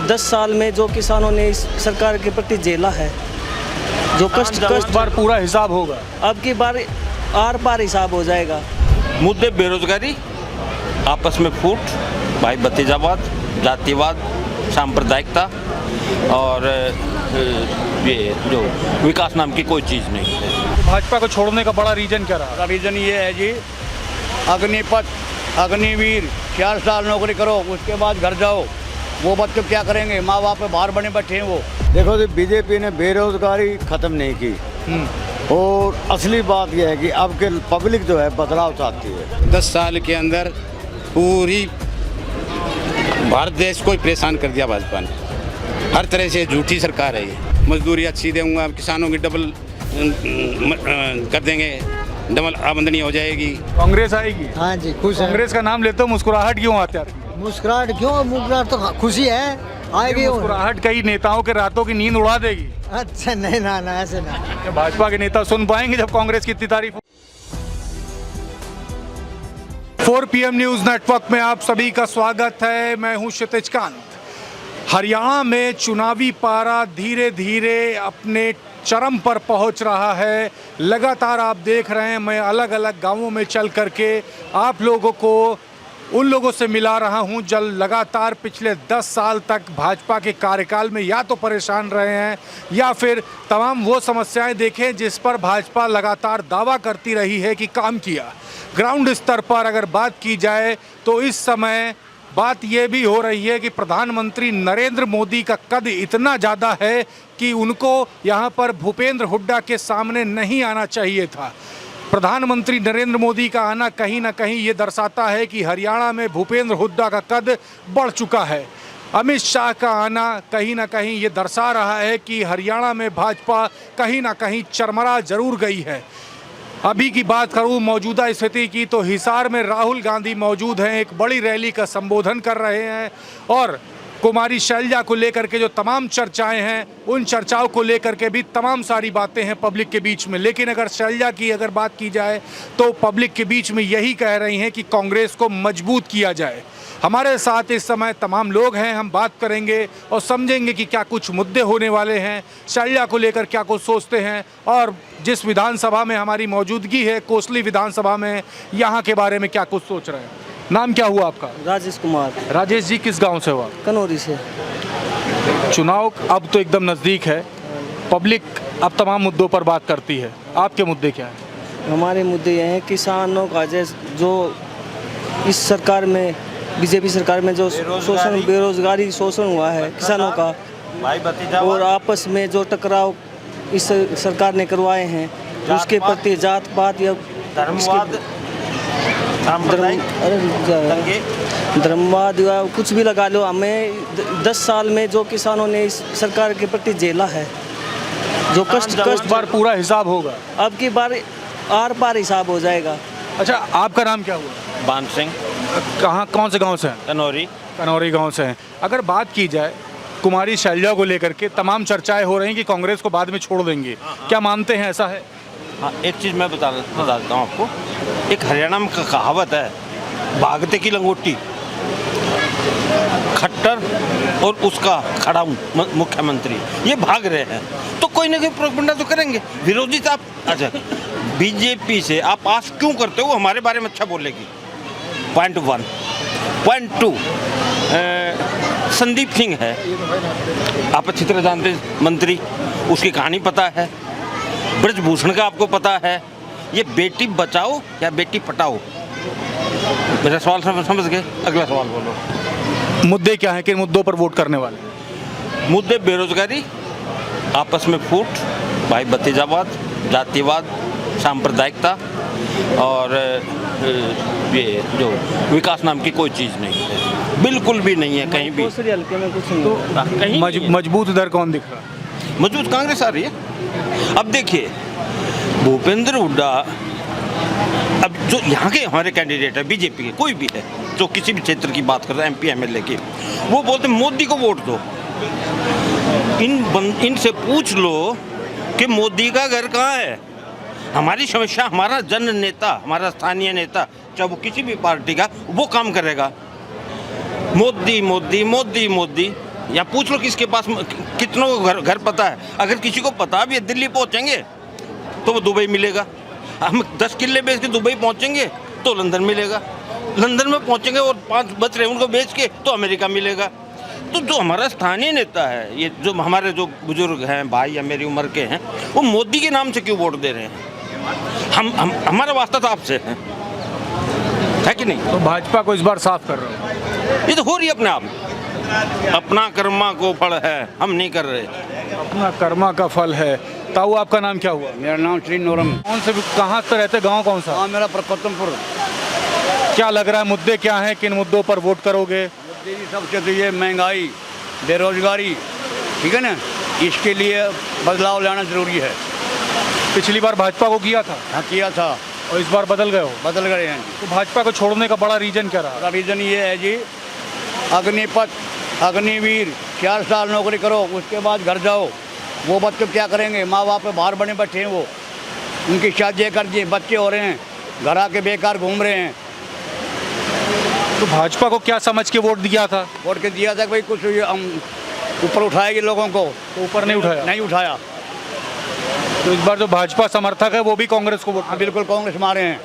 10 साल में जो किसानों ने इस सरकार के प्रति झेला है, जो कष्ट बार पूरा हिसाब होगा। अब की बार आर पार हिसाब हो जाएगा। मुद्दे बेरोजगारी, आपस में फूट, भाई भतीजावाद, जातिवाद, सांप्रदायिकता और ये जो विकास नाम की कोई चीज़ नहीं है। भाजपा को छोड़ने का बड़ा रीजन क्या रहा? रीज़न ये है जी, अग्निपथ, अग्निवीर, 4 साल नौकरी करो, उसके बाद घर जाओ। वो बच्चे क्या करेंगे? माँ बाप पे बाहर बने बैठे हैं वो। देखो जी, बीजेपी ने बेरोजगारी ख़त्म नहीं की और असली बात यह है कि अब के पब्लिक जो है बदलाव चाहती है। 10 साल के अंदर पूरी भारत देश को ही परेशान कर दिया भाजपा ने। हर तरह से झूठी सरकार है ये। मजदूरी अच्छी दूंगा, किसानों की डबल कर देंगे, डबल आमदनी हो जाएगी। कांग्रेस आएगी? हाँ जी, खुश है। कांग्रेस का नाम लेते हो मुस्कुराहट क्यों आती है? मुस्कुराहट क्यों? मुस्कुराहट तो खुशी है, आएगी। मुस्कुराहट कई नेताओं के रातों की नींद उड़ा देगी। अच्छा नहीं ना, ऐसे ना। भाजपा के नेता सुन पाएंगे जब कांग्रेस की इतनी तारीफ। 4 PM न्यूज नेटवर्क में आप सभी का स्वागत है। मैं हूं क्षितिज कांत। हरियाणा में चुनावी पारा धीरे धीरे अपने चरम पर पहुंच रहा है। लगातार आप देख रहे हैं, मैं अलग अलग गांवों में चल करके आप लोगों को उन लोगों से मिला रहा हूं जो लगातार पिछले 10 साल तक भाजपा के कार्यकाल में या तो परेशान रहे हैं या फिर तमाम वो समस्याएं देखें जिस पर भाजपा लगातार दावा करती रही है कि काम किया। ग्राउंड स्तर पर अगर बात की जाए तो इस समय बात ये भी हो रही है कि प्रधानमंत्री नरेंद्र मोदी का कद इतना ज़्यादा है कि उनको यहाँ पर भूपेंद्र हुड्डा के सामने नहीं आना चाहिए था। प्रधानमंत्री नरेंद्र मोदी का आना कहीं ना कहीं ये दर्शाता है कि हरियाणा में भूपेंद्र हुड्डा का कद बढ़ चुका है। अमित शाह का आना कहीं ना कहीं ये दर्शा रहा है कि हरियाणा में भाजपा कहीं ना कहीं चरमरा जरूर गई है। अभी की बात करूं मौजूदा स्थिति की तो हिसार में राहुल गांधी मौजूद हैं, एक बड़ी रैली का संबोधन कर रहे हैं और कुमारी शैलजा को लेकर के जो तमाम चर्चाएं हैं उन चर्चाओं को लेकर के भी तमाम सारी बातें हैं पब्लिक के बीच में। लेकिन अगर शैलजा की अगर बात की जाए तो पब्लिक के बीच में यही कह रही हैं कि कांग्रेस को मजबूत किया जाए। हमारे साथ इस समय तमाम लोग हैं, हम बात करेंगे और समझेंगे कि क्या कुछ मुद्दे होने वाले हैं, शैलजा को लेकर क्या कुछ सोचते हैं और जिस विधानसभा में हमारी मौजूदगी है कोसली विधानसभा में, यहाँ के बारे में क्या कुछ सोच रहे हैं। नाम क्या हुआ आपका? राजेश कुमार। राजेश जी, किस गांव से हुआ? कनौरी से। चुनाव अब तो एकदम नज़दीक है, पब्लिक अब तमाम मुद्दों पर बात करती है, आपके मुद्दे क्या हैं? हमारे मुद्दे ये हैं किसानों का जो इस सरकार में, बीजेपी सरकार में जो शोषण, बेरोजगारी शोषण हुआ है किसानों का, भाई भतीजा और आपस में जो टकराव इस सरकार ने करवाए हैं उसके प्रति जात पात या धर्मवाद, धर्मवाद या कुछ भी लगा लो, हमें 10 साल में जो किसानों ने इस सरकार के प्रति झेला है, जो कष्ट बार पूरा हिसाब होगा। अब की बार आर पार हिसाब हो जाएगा। अच्छा, आपका नाम क्या हुआ? बान सिंह, कहाँ, कौन से गांव से हैं? कनौरी। कनौरी गांव से हैं। अगर बात की जाए कुमारी शैलजा को लेकर के तमाम चर्चाएं हो रही हैं कि कांग्रेस को बाद में छोड़ देंगे, क्या मानते हैं ऐसा है? हाँ, एक चीज़ मैं बता देता हूँ आपको। एक हरियाणा में कहावत है, भागते की लंगोटी, खट्टर और उसका खड़ा मुख्यमंत्री, ये भाग रहे हैं तो कोई ना कोई प्रोपेगेंडा तो करेंगे। विरोधी तो आप, अच्छा बीजेपी से आप आस क्यों करते हो हमारे बारे में अच्छा बोलेगी? पॉइंट 1। पॉइंट 2, संदीप सिंह है, आप अच्छी तरह जानते हैं, मंत्री, उसकी कहानी पता है। ब्रजभूषण का आपको पता है। ये बेटी बचाओ या बेटी पटाओ? मेरा सवाल समझ गए? अगला सवाल बोलो। मुद्दे क्या हैं, किन मुद्दों पर वोट करने वाले? मुद्दे बेरोजगारी, आपस में फूट, भाई भतीजावाद, जातिवाद, सांप्रदायिकता और ये जो विकास नाम की कोई चीज़ नहीं है, बिल्कुल भी नहीं है कहीं भी। हल्के में कुछ नहीं। कहीं मजबूत इधर कौन दिख रहा है? मजबूत कांग्रेस आ रही है। अब देखिए, भूपेंद्र हुड्डा, अब जो यहाँ के हमारे कैंडिडेट है बीजेपी के, कोई भी है जो किसी भी क्षेत्र की बात कर रहे हैं, MP MLA की, वो बोलते मोदी को वोट दो। इनसे पूछ लो कि मोदी का घर कहाँ है। हमारी समस्या, हमारा जन नेता, हमारा स्थानीय नेता, चाहे वो किसी भी पार्टी का, वो काम करेगा। मोदी मोदी मोदी मोदी, या पूछ लो किसके पास कितनों को घर पता है। अगर किसी को पता भी है दिल्ली पहुंचेंगे तो वो दुबई मिलेगा। हम 10 किले बेच के दुबई पहुंचेंगे तो लंदन मिलेगा। लंदन में पहुंचेंगे और 5 बच रहे उनको बेच के तो अमेरिका मिलेगा। तो जो हमारा स्थानीय नेता है, ये जो हमारे जो बुजुर्ग हैं, भाई या मेरी उम्र के हैं, वो मोदी के नाम से क्यों वोट दे रहे हैं? हम हमारा वास्ता तो आपसे है कि नहीं? तो भाजपा को इस बार साफ कर रहे हो? ये तो हो रही है अपने आप। अपना कर्मा को फल है, हम नहीं कर रहे। अपना कर्मा का फल है। ताऊ आपका नाम क्या हुआ? मेरा नाम श्री नूरम। कौन से कहाँ से रहते, गांव कौन सा? हाँ, मेरा प्रपतमपुर। क्या लग रहा है मुद्दे क्या हैं, किन मुद्दों पर वोट करोगे? सबसे तो ये महंगाई, बेरोजगारी, ठीक है ना, इसके लिए बदलाव लाना जरूरी है। पिछली बार भाजपा को किया था हाँ, किया था और इस बार बदल गए हो। बदल गए हैं। तो भाजपा को छोड़ने का बड़ा रीजन क्या रहा? बड़ा रीज़न ये है जी, अग्निपथ, अग्निवीर, 4 साल नौकरी करो, उसके बाद घर जाओ। वो बच्चे क्या करेंगे? माँ बाप बाहर बने बैठे हैं, वो उनकी शादी कर दिए, बच्चे हो रहे हैं, घर आके बेकार घूम रहे हैं। तो भाजपा को क्या समझ के वोट दिया था? वोट के दिया था कि भाई कुछ हम ऊपर उठाएगी लोगों को, तो ऊपर नहीं उठाया। नहीं उठाया। तो इस बार जो भाजपा समर्थक है वो भी कांग्रेस को वोट। हाँ, बिल्कुल कांग्रेस मारे हैं।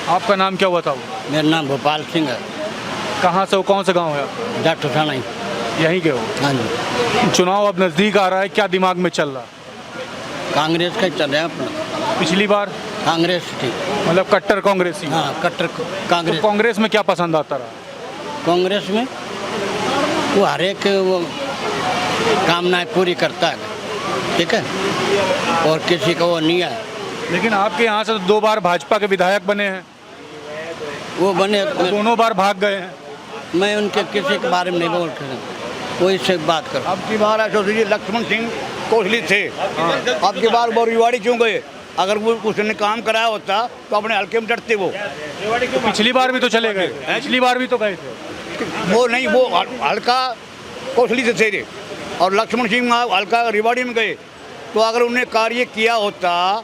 आपका नाम क्या हुआ था? मेरा नाम भोपाल सिंह है, कहाँ से हो, कौन से गांव है आपका? डॉक्टर थाना ही। यहीं के हो? हाँ जी, चुनाव अब नजदीक आ रहा है, क्या दिमाग में चल रहा? कांग्रेस का ही चल रहा है अपना। पिछली बार कांग्रेस थी। मतलब कट्टर कांग्रेसी। हाँ, कट्टर तो कांग्रेस। कांग्रेस में क्या पसंद आता रहा? कांग्रेस में वो हर एक वो कामनाएं पूरी करता है, ठीक है, और किसी को वो नहीं है। लेकिन आपके यहाँ से तो 2 बार भाजपा के विधायक बने हैं, वो बने, दोनों बार भाग गए हैं। मैं उनके किसी के बारे में नहीं बोल रहा, कोई से बात करो। अब की बार ऐसा सोचिए, लक्ष्मण सिंह कोहली थे, अब की बार वो रिवाड़ी क्यों गए? अगर वो उसने काम कराया होता तो अपने हल्के में डरते वो। तो पिछली बार भी तो चले गए, पिछली बार भी तो गए थे। वो नहीं, वो हल्का कोहली से थे और लक्ष्मण सिंह हल्का रिवाड़ी में गए। तो अगर उन्हें कार्य किया होता,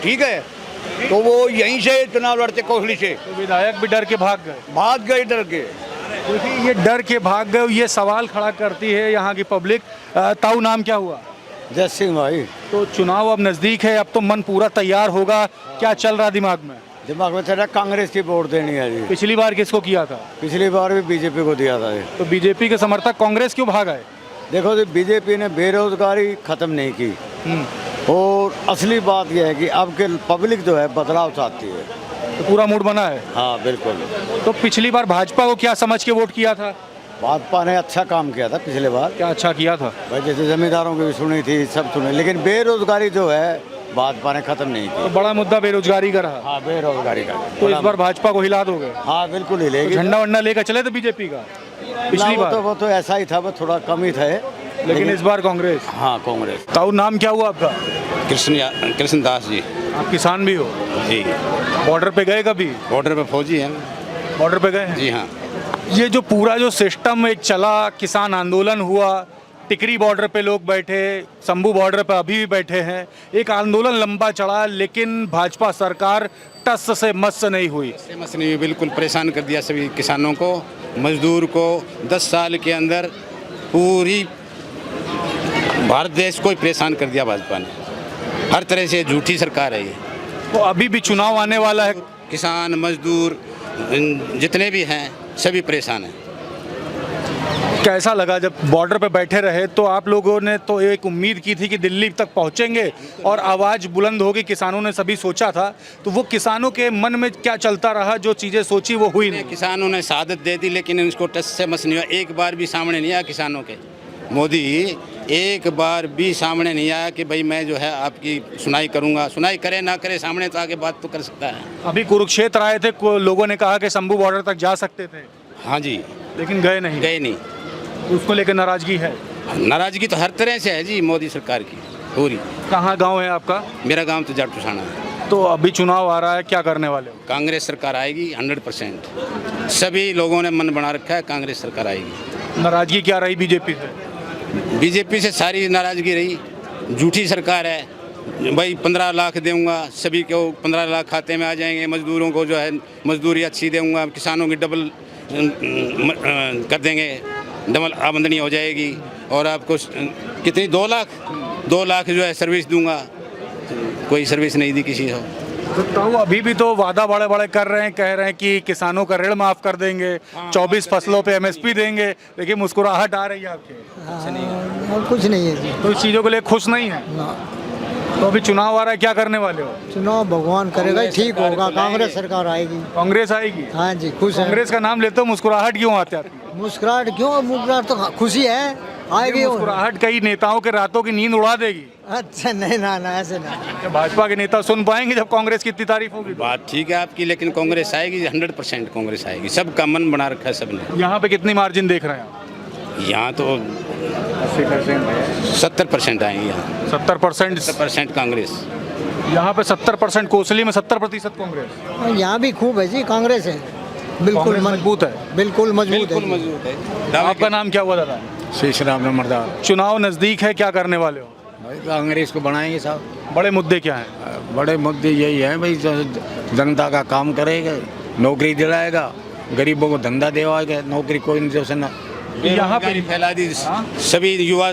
ठीक है, तो वो यहीं से चुनाव लड़ते कोहली से। तो विधायक भी डर के भाग गए। डर के। देखिए ये डर के भाग गए, ये सवाल खड़ा करती है यहाँ की पब्लिक। ताऊ नाम क्या हुआ? जय सिंह भाई। तो चुनाव अब नजदीक है, अब तो मन पूरा तैयार होगा, क्या चल रहा दिमाग में? दिमाग में चल रहा कांग्रेस की वोट देनी है जी। पिछली बार किसको किया था? पिछली बार भी बीजेपी को दिया था ये। तो बीजेपी के समर्थक कांग्रेस क्यों भाग आए? देखो जी, बीजेपी ने बेरोजगारी खत्म नहीं की, और असली बात यह है कि अब के पब्लिक जो है बदलाव चाहती है, तो पूरा मूड बना है। हाँ बिल्कुल। तो पिछली बार भाजपा को क्या समझ के वोट किया था? भाजपा ने अच्छा काम किया था पिछले बार। क्या अच्छा किया था? भाई जैसे जमींदारों की भी सुनी थी, सब सुने, लेकिन बेरोजगारी जो है भाजपा ने खत्म नहीं तो की। बड़ा मुद्दा बेरोजगारी का रहा। हाँ, बेरोजगारी का। तो इस बार भाजपा को हिला दोगे? हाँ बिल्कुल ही तो लेगी। झंडा वंडा लेकर चले थे बीजेपी का पिछली बार? वो तो ऐसा ही था, वो थोड़ा कम ही था, लेकिन इस बार कांग्रेस। हाँ कांग्रेस। ताऊ नाम क्या हुआ आपका? कृष्णदास जी। आप किसान भी हो? जी। बॉर्डर पे गए कभी? बॉर्डर पे फौजी हैं। बॉर्डर पे गए हैं? जी हाँ। ये जो पूरा जो सिस्टम एक चला, किसान आंदोलन हुआ, टिकरी बॉर्डर पे लोग बैठे, शंभू बॉर्डर पे अभी भी बैठे हैं, एक आंदोलन लंबा चढ़ा, लेकिन भाजपा सरकार टस से मस नहीं हुई। मस नहीं हुई, बिल्कुल परेशान कर दिया सभी किसानों को, मजदूर को। 10 साल के अंदर पूरी भारत देश को ही परेशान कर दिया भाजपा ने। हर तरह से झूठी सरकार है ये। तो अभी भी चुनाव आने वाला है, किसान मजदूर जितने भी हैं सभी परेशान हैं। कैसा लगा जब बॉर्डर पे बैठे रहे? तो आप लोगों ने तो एक उम्मीद की थी कि दिल्ली तक पहुंचेंगे और आवाज़ बुलंद होगी, किसानों ने सभी सोचा था। तो वो किसानों के मन में क्या चलता रहा, जो चीज़ें सोची वो हुई नहीं? किसानों ने शहादत दे दी, लेकिन इसको टच से मस नहीं हुआ। एक बार भी सामने नहीं आया किसानों के। मोदी एक बार भी सामने नहीं आया कि भाई मैं जो है आपकी सुनाई करूंगा। सुनाई करे ना करे, सामने तो आके बात तो कर सकता है। अभी कुरुक्षेत्र आए थे, लोगों ने कहा कि शंभू बॉर्डर तक जा सकते थे, हाँ जी, लेकिन गए नहीं। गए नहीं। उसको लेकर नाराजगी है? नाराजगी तो हर तरह से है जी, मोदी सरकार की पूरी। कहाँ गांव है आपका? मेरा गांव तो जाटूसाना है। तो अभी चुनाव आ रहा है, क्या करने वाले हो? कांग्रेस सरकार आएगी 100%। सभी लोगों ने मन बना रखा है, कांग्रेस सरकार आएगी। नाराजगी क्या रही बीजेपी से? बीजेपी से सारी नाराजगी रही। झूठी सरकार है भाई। 15 लाख दूंगा, सभी को 15 लाख खाते में आ जाएंगे। मजदूरों को जो है मजदूरी अच्छी दूंगा, किसानों की डबल कर देंगे। डबल आमदनी हो जाएगी। और आपको कितनी 2 लाख जो है सर्विस दूंगा, कोई सर्विस नहीं दी किसी को। तो अभी भी तो वादा बड़े बड़े कर रहे हैं, कह रहे हैं कि किसानों का ऋण माफ कर देंगे, 24 फसलों पे MSP देंगे, लेकिन मुस्कुराहट आ रही है आपके। और कुछ नहीं है जी। तो इस चीज़ों को लेकर खुश नहीं है। तो अभी चुनाव आ रहा है, क्या करने वाले हो? चुनाव भगवान करेगा, ठीक होगा, कांग्रेस सरकार आएगी। कांग्रेस आएगी? हाँ जी, खुश है। कांग्रेस का नाम लेते हो मुस्कुराहट क्यों आती है? मुस्कुराहट क्यों? मुस्कुराहट तो खुशी है, आएगी। मुस्कुराहट कई नेताओं के रातों की नींद उड़ा देगी। अच्छा नहीं ना ऐसे ना। क्या भाजपा के नेता सुन पाएंगे जब कांग्रेस की इतनी तारीफ होगी? बात ठीक है आपकी, लेकिन कांग्रेस आएगी 100% कांग्रेस आएगी। सबका मन बना रखा है सबने। यहाँ पे कितनी मार्जिन देख रहे हैं आप? यहाँ तो 70% आएंगे। यहाँ 70% कांग्रेस। यहाँ पे 70%, कोसली में 70% कांग्रेस। यहाँ भी खूब है जी, कांग्रेस है, बिल्कुल कांग्रेस मजबूत है। बिल्कुल मजबूत बिल्कुल है। मजबूत है। आपका नाम क्या हुआ दादा? शेषराम नंबरदार। चुनाव नजदीक है, क्या करने वाले हो? भाई कांग्रेस को बनाएंगे साहब। बड़े मुद्दे क्या हैं? बड़े मुद्दे यही है भाई, जो जनता का काम करेगा, नौकरी दिलाएगा, गरीबों को धंधा दिलाएगा, नौकरी कोई नहीं जो ना। यहाँ पे बेरोजगारी फैला दी। सभी युवा,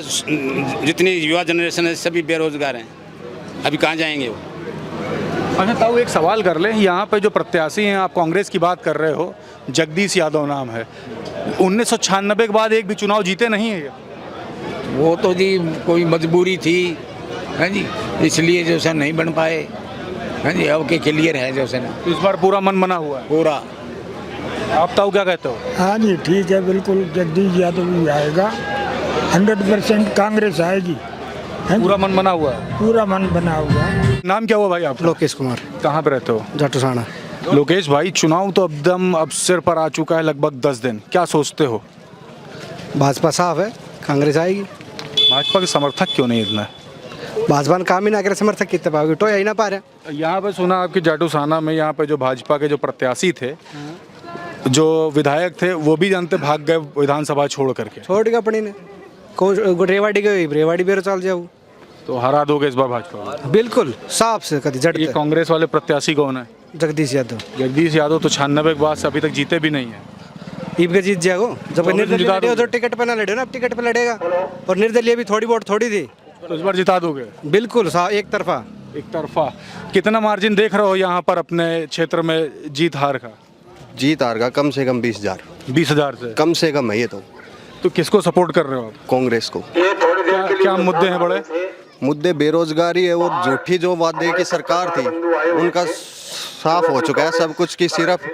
जितनी युवा जनरेशन है सभी बेरोजगार हैं। अभी कहाँ जाएंगे वो? अच्छा ताऊ, एक सवाल कर लें, यहाँ पे जो प्रत्याशी हैं, आप कांग्रेस की बात कर रहे हो, जगदीश यादव नाम है, 1996 के बाद एक भी चुनाव जीते नहीं है ये। वो तो जी कोई मजबूरी थी, है जी, इसलिए जो है नहीं बन पाए, है जी। अब के क्लियर है जो है ना, इस बार पूरा मन बना हुआ है। पूरा। आप ताऊ क्या कहते हो? हाँ जी ठीक है, बिल्कुल जगदीश यादव भी आएगा, 100% कांग्रेस आएगी। पूरा मन बना हुआ है। पूरा मन बना हुआ है। नाम क्या हुआ भाई आप? लोकेश कुमार, कहाँ पे रहते हो? जाटूसाना। लोकेश भाई, चुनाव तो एकदम अब सिर पर आ चुका है, लगभग 10 दिन, क्या सोचते हो? भाजपा साफ है, कांग्रेस आएगी। भाजपा के समर्थक क्यों नहीं इतना? भाजपा ने काम ही ना करे, समर्थक कितने पाओगे? तो यही ना पा रहे। यहाँ पे सुना आपकी जाटूसाना में, यहाँ पे जो भाजपा के जो प्रत्याशी थे, जो विधायक थे, वो भी जानते भाग गए विधानसभा छोड़ करके। छोड़ के अपनी ने कौन रेवाड़ी गई, रेवाड़ी बेरो चल जाओ। तो हरा दोगे इस बार भाजपा? बिल्कुल साफ से कभी जड़। ये कांग्रेस वाले प्रत्याशी कौन है? जगदीश यादव। जगदीश यादव तो 96 के बाद से अभी तक जीते भी नहीं है। ईब के जीत जाएगो, जब कांग्रेस निर्दलीय जिता लड़े दोगे। तो टिकट पे ना लड़े ना, अब टिकट पे लड़ेगा। और निर्दलीय भी थोड़ी वोट थोड़ी थी, तो इस बार जिता दोगे? बिल्कुल एक तरफा। एक तरफा। कितना मार्जिन देख रहे हो यहाँ पर अपने क्षेत्र में जीत हार का? जीत हार का कम से कम 20,000। 20,000 से कम से कम है ये तो किसको सपोर्ट कर रहे हो आप? कांग्रेस को। क्या मुद्दे हैं बड़े? मुद्दे बेरोजगारी है, वो झूठी जो वादे की सरकार थी उनका साफ हो चुका है सब कुछ, की सिर्फ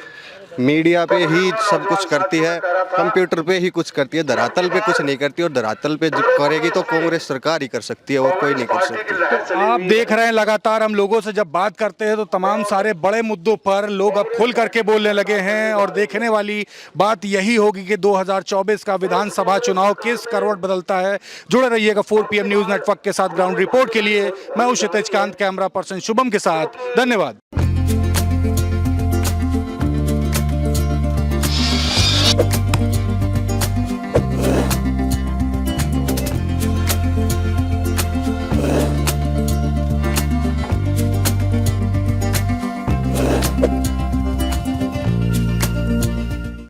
मीडिया पे ही सब कुछ करती है, कंप्यूटर पे ही कुछ करती है, धरातल पे कुछ नहीं करती। और धरातल पे जो करेगी तो कांग्रेस सरकार ही कर सकती है, और कोई नहीं कर सकती। आप देख रहे हैं लगातार हम लोगों से जब बात करते हैं तो तमाम सारे बड़े मुद्दों पर लोग अब खुल करके बोलने लगे हैं। और देखने वाली बात यही होगी कि 2024 का विधानसभा चुनाव किस करवट बदलता है। जुड़े रहिएगा 4 PM न्यूज नेटवर्क के साथ। ग्राउंड रिपोर्ट के लिए मैं हूं क्षितिज कांत, कैमरा पर्सन शुभम के साथ। धन्यवाद।